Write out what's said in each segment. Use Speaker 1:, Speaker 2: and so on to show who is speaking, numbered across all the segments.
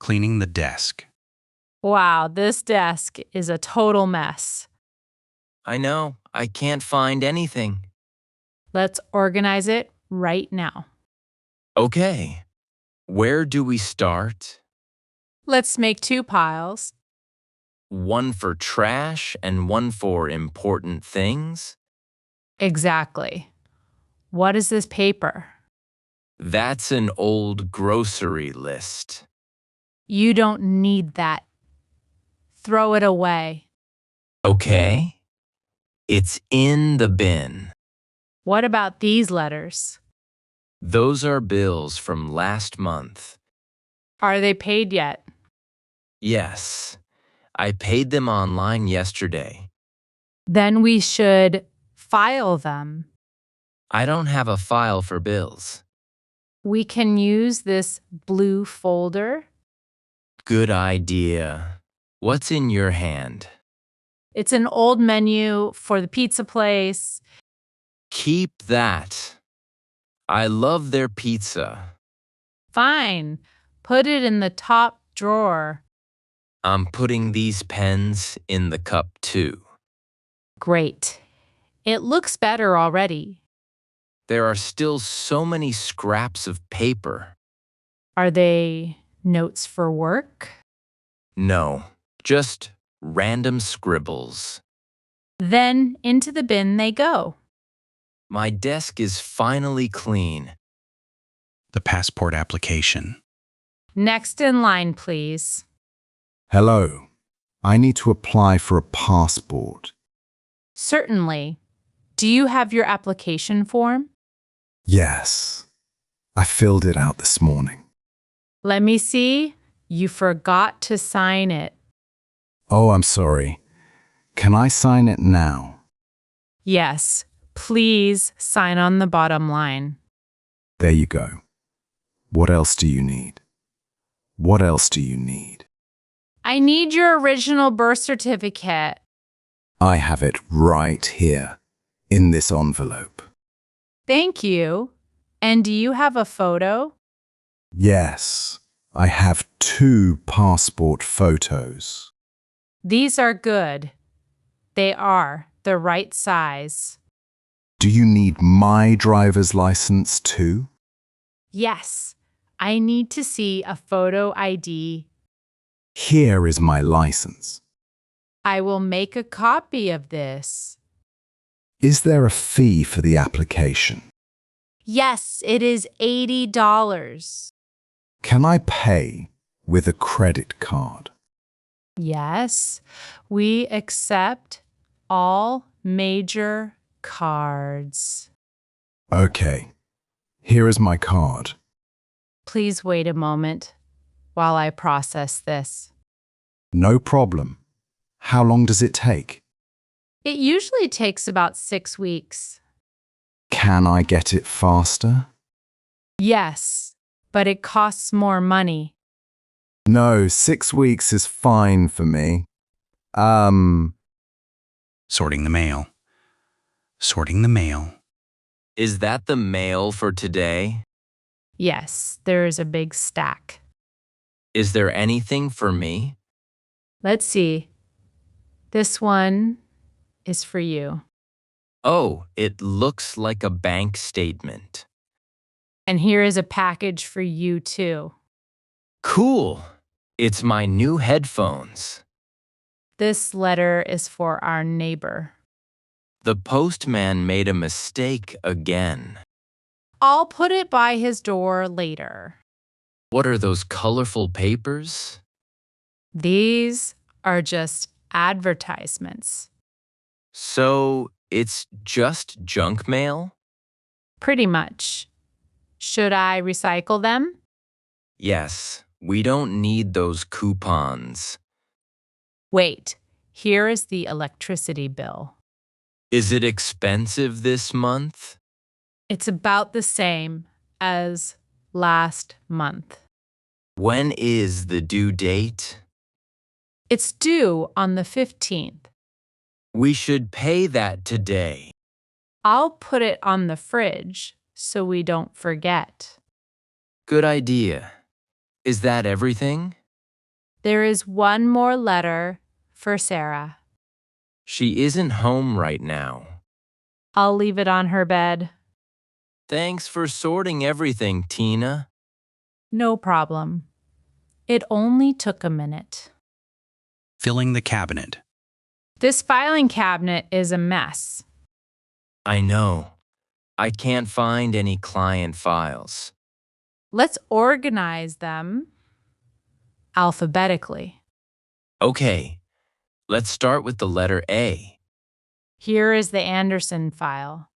Speaker 1: Cleaning the desk.
Speaker 2: Wow, this desk is a total mess.
Speaker 3: I know, I can't find anything.
Speaker 2: Let's organize it right now.
Speaker 3: Okay, where do we start?
Speaker 2: Let's make 2 piles.
Speaker 3: One for trash and one for important things?
Speaker 2: Exactly. What is this paper?
Speaker 3: That's an old grocery list.
Speaker 2: You don't need that. Throw it away.
Speaker 3: Okay, it's in the bin.
Speaker 2: What about these letters?
Speaker 3: Those are bills from last month.
Speaker 2: Are they paid yet?
Speaker 3: Yes, I paid them online yesterday.
Speaker 2: Then we should file them.
Speaker 3: I don't have a file for bills.
Speaker 2: We can use this blue folder.
Speaker 3: Good idea. What's in your hand?
Speaker 2: It's an old menu for the pizza place.
Speaker 3: Keep that. I love their pizza.
Speaker 2: Fine. Put it in the top drawer.
Speaker 3: I'm putting these pens in the cup too.
Speaker 2: Great. It looks better already.
Speaker 3: There are still so many scraps of paper.
Speaker 2: Are they notes for work?
Speaker 3: No, just random scribbles.
Speaker 2: Then into the bin they go.
Speaker 3: My desk is finally clean.
Speaker 1: The passport application.
Speaker 2: Next in line, please.
Speaker 4: Hello. I need to apply for a passport.
Speaker 2: Certainly. Do you have your application form?
Speaker 4: Yes. I filled it out this morning.
Speaker 2: Let me see. You forgot to sign it.
Speaker 4: Oh, I'm sorry. Can I sign it now?
Speaker 2: Yes. Please sign on the bottom line.
Speaker 4: There you go. What else do you need? What else do you need?
Speaker 2: I need your original birth certificate.
Speaker 4: I have it right here, in this envelope.
Speaker 2: Thank you. And do you have a photo?
Speaker 4: Yes, I have 2 passport photos.
Speaker 2: These are good. They are the right size.
Speaker 4: Do you need my driver's license too?
Speaker 2: Yes, I need to see a photo ID.
Speaker 4: Here is my license.
Speaker 2: I will make a copy of this.
Speaker 4: Is there a fee for the application?
Speaker 2: Yes, it is $80.
Speaker 4: Can I pay with a credit card?
Speaker 2: Yes, we accept all major cards.
Speaker 4: Okay, here is my card.
Speaker 2: Please wait a moment while I process this.
Speaker 4: No problem. How long does it take?
Speaker 2: It usually takes about 6 weeks.
Speaker 4: Can I get it faster?
Speaker 2: Yes, but it costs more money.
Speaker 4: No, 6 weeks is fine for me.
Speaker 1: Sorting the mail. Sorting the mail.
Speaker 3: Is that the mail for today?
Speaker 2: Yes, there is a big stack.
Speaker 3: Is there anything for me?
Speaker 2: Let's see. This one is for you.
Speaker 3: Oh, it looks like a bank statement.
Speaker 2: And here is a package for you too.
Speaker 3: Cool. It's my new headphones.
Speaker 2: This letter is for our neighbor.
Speaker 3: The postman made a mistake again.
Speaker 2: I'll put it by his door later.
Speaker 3: What are those colorful papers?
Speaker 2: These are just advertisements.
Speaker 3: So it's just junk mail?
Speaker 2: Pretty much. Should I recycle them?
Speaker 3: Yes, we don't need those coupons.
Speaker 2: Wait, here is the electricity bill.
Speaker 3: Is it expensive this month?
Speaker 2: It's about the same as last month.
Speaker 3: When is the due date?
Speaker 2: It's due on the 15th.
Speaker 3: We should pay that today.
Speaker 2: I'll put it on the fridge so we don't forget.
Speaker 3: Good idea. Is that everything?
Speaker 2: There is one more letter for Sarah.
Speaker 3: She isn't home right now.
Speaker 2: I'll leave it on her bed.
Speaker 3: Thanks for sorting everything, Tina.
Speaker 2: No problem. It only took a minute.
Speaker 1: Filling the cabinet.
Speaker 2: This filing cabinet is a mess.
Speaker 3: I know. I can't find any client files.
Speaker 2: Let's organize them alphabetically.
Speaker 3: Okay, let's start with the letter A.
Speaker 2: Here is the Anderson file.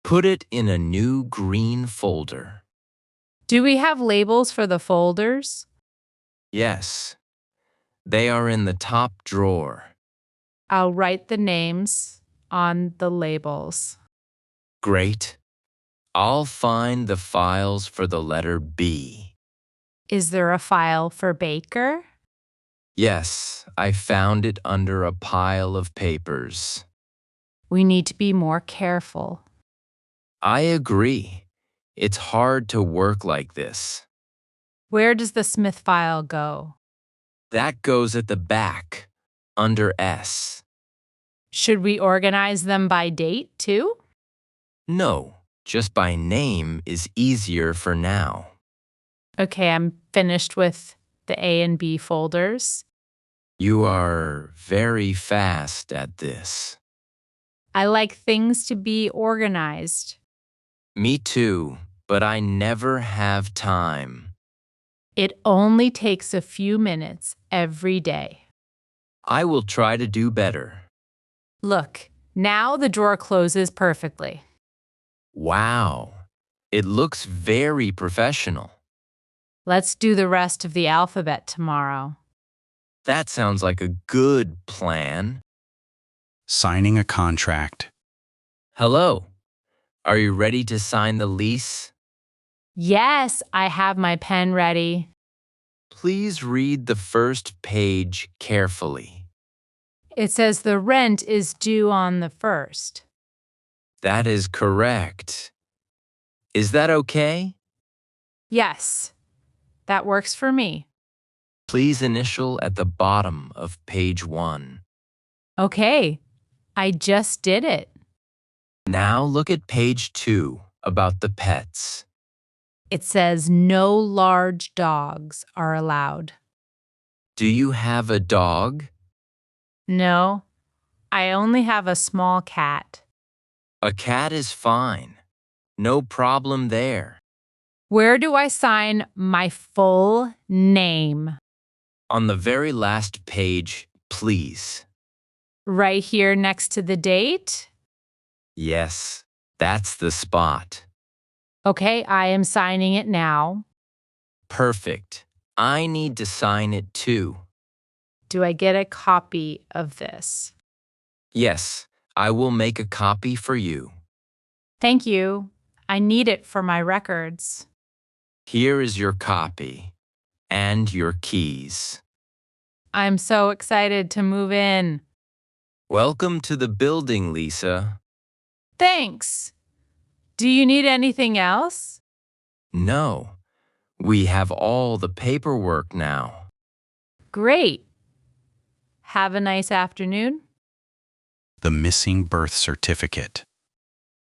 Speaker 3: Put it in a new green folder.
Speaker 2: Do we have labels for the folders?
Speaker 3: Yes, they are in the top drawer.
Speaker 2: I'll write the names on the labels.
Speaker 3: Great. I'll find the files for the letter B.
Speaker 2: Is there a file for Baker?
Speaker 3: Yes, I found it under a pile of papers.
Speaker 2: We need to be more careful.
Speaker 3: I agree. It's hard to work like this.
Speaker 2: Where does the Smith file go?
Speaker 3: That goes at the back, under S.
Speaker 2: Should we organize them by date too?
Speaker 3: No, just by name is easier for now.
Speaker 2: Okay, I'm finished with the A and B folders.
Speaker 3: You are very fast at this.
Speaker 2: I like things to be organized.
Speaker 3: Me too, but I never have time.
Speaker 2: It only takes a few minutes every day.
Speaker 3: I will try to do better.
Speaker 2: Look, now the drawer closes perfectly.
Speaker 3: Wow, it looks very professional.
Speaker 2: Let's do the rest of the alphabet tomorrow.
Speaker 3: That sounds like a good plan.
Speaker 1: Signing a contract.
Speaker 3: Hello, are you ready to sign the lease?
Speaker 2: Yes, I have my pen ready.
Speaker 3: Please read the first page carefully.
Speaker 2: It says the rent is due on the 1st.
Speaker 3: That is correct. Is that okay?
Speaker 2: Yes, that works for me.
Speaker 3: Please initial at the bottom of page 1.
Speaker 2: Okay, I just did it.
Speaker 3: Now look at page 2 about the pets.
Speaker 2: It says no large dogs are allowed.
Speaker 3: Do you have a dog?
Speaker 2: No, I only have a small cat.
Speaker 3: A cat is fine. No problem there.
Speaker 2: Where do I sign my full name?
Speaker 3: On the very last page, please.
Speaker 2: Right here next to the date?
Speaker 3: Yes, that's the spot.
Speaker 2: Okay, I am signing it now.
Speaker 3: Perfect. I need to sign it too.
Speaker 2: Do I get a copy of this?
Speaker 3: Yes, I will make a copy for you.
Speaker 2: Thank you. I need it for my records.
Speaker 3: Here is your copy and your keys.
Speaker 2: I'm so excited to move in.
Speaker 3: Welcome to the building, Lisa.
Speaker 2: Thanks. Do you need anything else?
Speaker 3: No, we have all the paperwork now.
Speaker 2: Great. Have a nice afternoon.
Speaker 1: The missing birth certificate.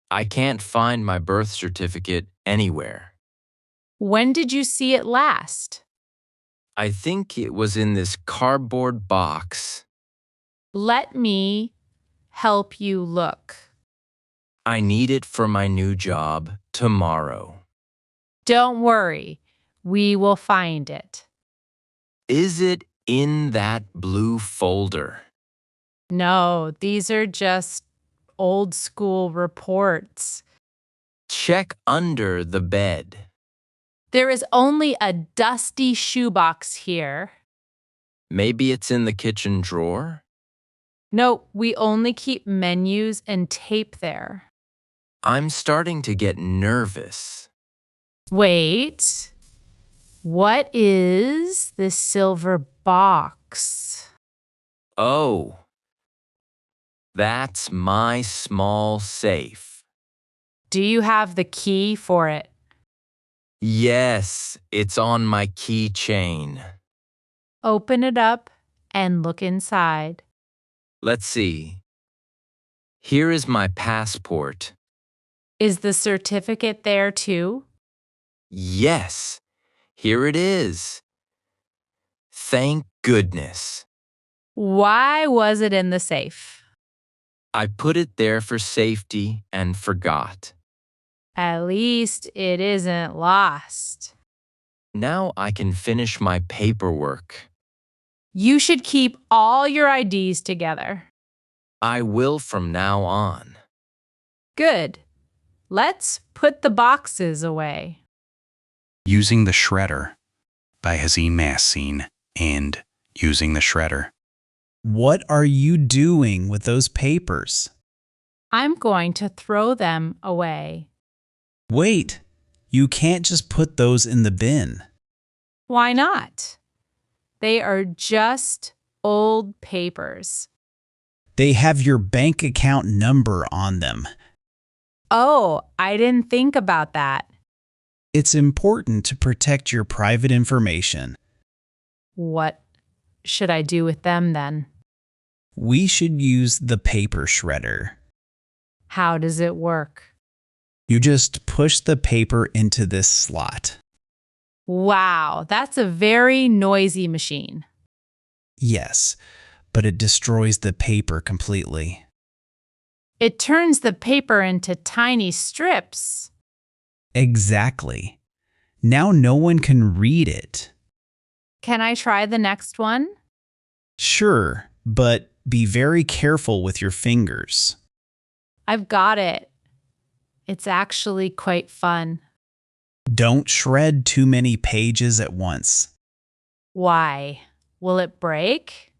Speaker 3: I can't find my birth certificate anywhere.
Speaker 2: When did you see it last?
Speaker 3: I think it was in this cardboard box.
Speaker 2: Let me help you look.
Speaker 3: I need it for my new job tomorrow.
Speaker 2: Don't worry, we will find it.
Speaker 3: Is it in that blue folder?
Speaker 2: No, these are just old school reports.
Speaker 3: Check under the bed.
Speaker 2: There is only a dusty shoebox here.
Speaker 3: Maybe it's in the kitchen drawer?
Speaker 2: No, we only keep menus and tape there.
Speaker 3: I'm starting to get nervous.
Speaker 2: Wait, what is this silver box?
Speaker 3: Oh, that's my small safe.
Speaker 2: Do you have the key for it?
Speaker 3: Yes, it's on my keychain.
Speaker 2: Open it up and look inside.
Speaker 3: Let's see. Here is my passport.
Speaker 2: Is the certificate there too?
Speaker 3: Yes, here it is. Thank goodness.
Speaker 2: Why was it in the safe?
Speaker 3: I put it there for safety and forgot.
Speaker 2: At least it isn't lost.
Speaker 3: Now I can finish my paperwork.
Speaker 2: You should keep all your IDs together.
Speaker 3: I will from now on.
Speaker 2: Good. Let's put the boxes away.
Speaker 1: Using the Shredder by Hazim Massin and Using the Shredder.
Speaker 5: What are you doing with those papers?
Speaker 2: I'm going to throw them away.
Speaker 5: Wait, you can't just put those in the bin.
Speaker 2: Why not? They are just old papers.
Speaker 5: They have your bank account number on them.
Speaker 2: Oh, I didn't think about that.
Speaker 5: It's important to protect your private information.
Speaker 2: What should I do with them then?
Speaker 5: We should use the paper shredder.
Speaker 2: How does it work?
Speaker 5: You just push the paper into this slot.
Speaker 2: Wow, that's a very noisy machine.
Speaker 5: Yes, but it destroys the paper completely.
Speaker 2: It turns the paper into tiny strips.
Speaker 5: Exactly. Now no one can read it.
Speaker 2: Can I try the next one?
Speaker 5: Sure, but be very careful with your fingers.
Speaker 2: I've got it. It's actually quite fun.
Speaker 5: Don't shred too many pages at once.
Speaker 2: Why? Will it break?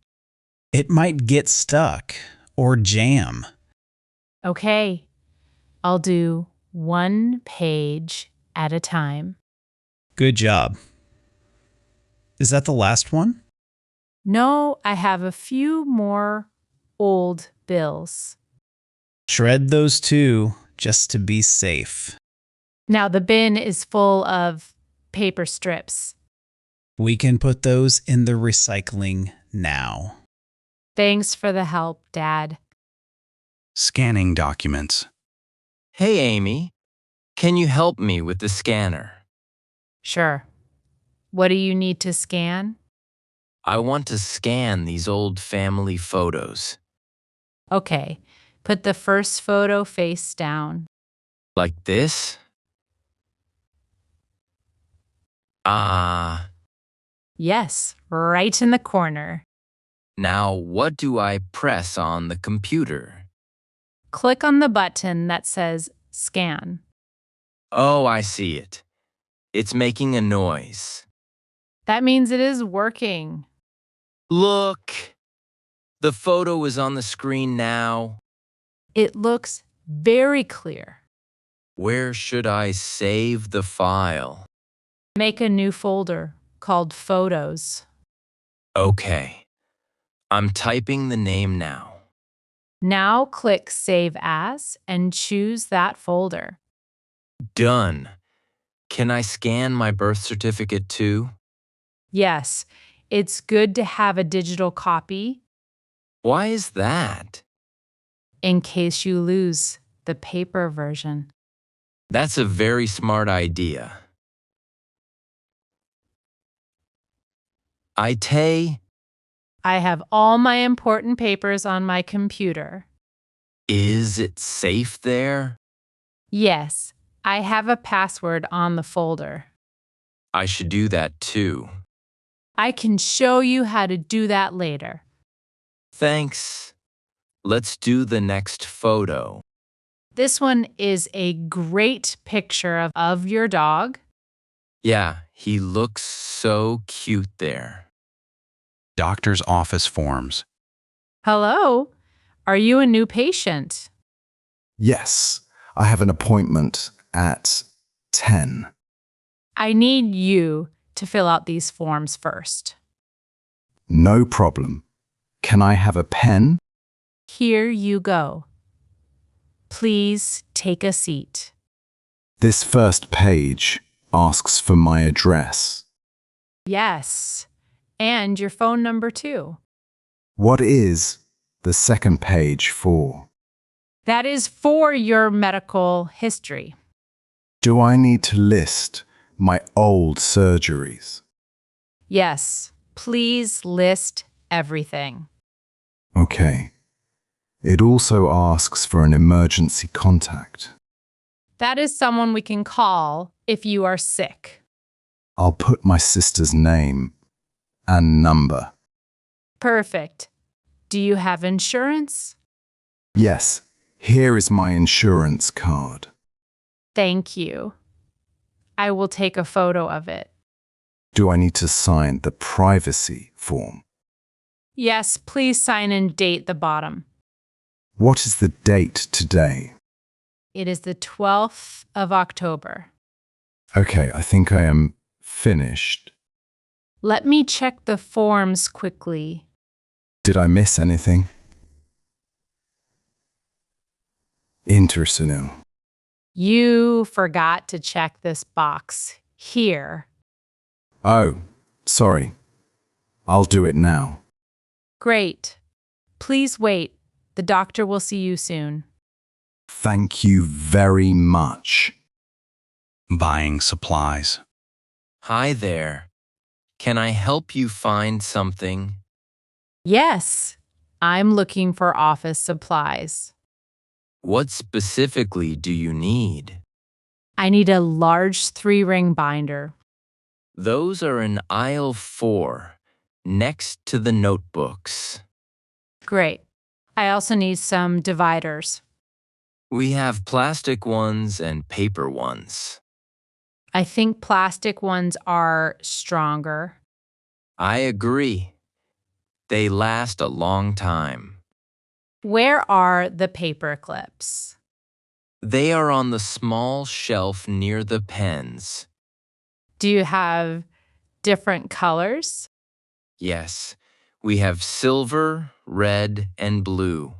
Speaker 5: It might get stuck or jam.
Speaker 2: Okay, I'll do one page at a time.
Speaker 5: Good job. Is that the last one?
Speaker 2: No, I have a few more old bills.
Speaker 5: Shred those too, just to be safe.
Speaker 2: Now the bin is full of paper strips.
Speaker 5: We can put those in the recycling now.
Speaker 2: Thanks for the help, Dad.
Speaker 1: Scanning documents.
Speaker 3: Hey, Amy, can you help me with the scanner?
Speaker 2: Sure. What do you need to scan?
Speaker 3: I want to scan these old family photos.
Speaker 2: Okay, put the first photo face down.
Speaker 3: Like this?
Speaker 2: Yes, right in the corner.
Speaker 3: Now what do I press on the computer?
Speaker 2: Click on the button that says Scan.
Speaker 3: Oh, I see it. It's making a noise.
Speaker 2: That means it is working.
Speaker 3: Look! The photo is on the screen now.
Speaker 2: It looks very clear.
Speaker 3: Where should I save the file?
Speaker 2: Make a new folder called Photos.
Speaker 3: Okay. I'm typing the name now.
Speaker 2: Now click Save As and choose that folder.
Speaker 3: Done. Can I scan my birth certificate too?
Speaker 2: Yes, it's good to have a digital copy
Speaker 3: Why is that?
Speaker 2: in case you lose the paper version.
Speaker 3: That's a very smart idea. Itay,
Speaker 2: I have all my important papers on my computer.
Speaker 3: is it safe there?
Speaker 2: Yes, I have a password on the folder.
Speaker 3: I should do that too.
Speaker 2: I can show you how to do that later.
Speaker 3: Thanks. Let's do the next photo.
Speaker 2: This one is a great picture of your dog.
Speaker 3: Yeah, he looks so cute there.
Speaker 1: Doctor's office forms.
Speaker 2: Hello, are you a new patient?
Speaker 4: Yes, I have an appointment at 10.
Speaker 2: I need you to fill out these forms first.
Speaker 4: No problem. Can I have a pen?
Speaker 2: Here you go. Please take a seat.
Speaker 4: This first page asks for my address.
Speaker 2: Yes, And your phone number, too.
Speaker 4: What is the second page for?
Speaker 2: That is for your medical history.
Speaker 4: Do I need to list my old surgeries?
Speaker 2: Yes, please list everything.
Speaker 4: Okay. It also asks for an emergency contact.
Speaker 2: That is someone we can call if you are sick.
Speaker 4: I'll put my sister's name and number.
Speaker 2: Perfect. Do you have insurance?
Speaker 4: Yes, here is my insurance card.
Speaker 2: Thank you. I will take a photo of it.
Speaker 4: Do I need to sign the privacy form?
Speaker 2: Yes, please sign and date the bottom.
Speaker 4: What is the date today?
Speaker 2: It is the 12th of October.
Speaker 4: Okay, I think I am finished.
Speaker 2: Let me check the forms quickly.
Speaker 4: Did I miss anything? Interesting.
Speaker 2: You forgot to check this box here.
Speaker 4: Oh, sorry. I'll do it now.
Speaker 2: Great. Please wait. The doctor will see you soon.
Speaker 4: Thank you very much.
Speaker 1: Buying supplies.
Speaker 3: Hi there. Can I help you find something?
Speaker 2: Yes, I'm looking for office supplies.
Speaker 3: What specifically do you need?
Speaker 2: I need a large 3-ring binder.
Speaker 3: Those are in aisle 4, next to the notebooks.
Speaker 2: Great. I also need some dividers.
Speaker 3: We have plastic ones and paper ones.
Speaker 2: I think plastic ones are stronger.
Speaker 3: I agree. They last a long time.
Speaker 2: Where are the paper clips?
Speaker 3: They are on the small shelf near the pens.
Speaker 2: Do you have different colors?
Speaker 3: Yes, we have silver, red, and blue.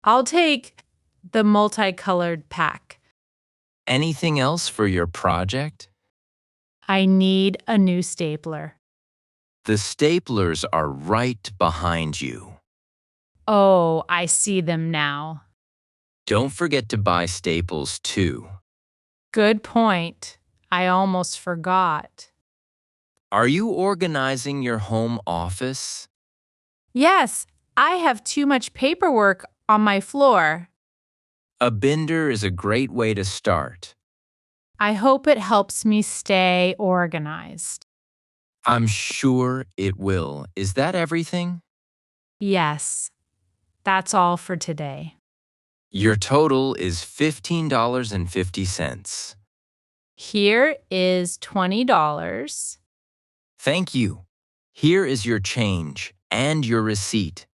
Speaker 2: I'll take the multicolored pack.
Speaker 3: Anything else for your project?
Speaker 2: I need a new stapler.
Speaker 3: The staplers are right behind you.
Speaker 2: Oh, I see them now.
Speaker 3: Don't forget to buy staples too.
Speaker 2: Good point. I almost forgot.
Speaker 3: Are you organizing your home office?
Speaker 2: Yes, I have too much paperwork on my floor.
Speaker 3: A binder is a great way to start.
Speaker 2: I hope it helps me stay organized.
Speaker 3: I'm sure it will. Is that everything?
Speaker 2: Yes, that's all for today.
Speaker 3: Your total is $15.50.
Speaker 2: Here is $20.
Speaker 3: Thank you. Here is your change and your receipt.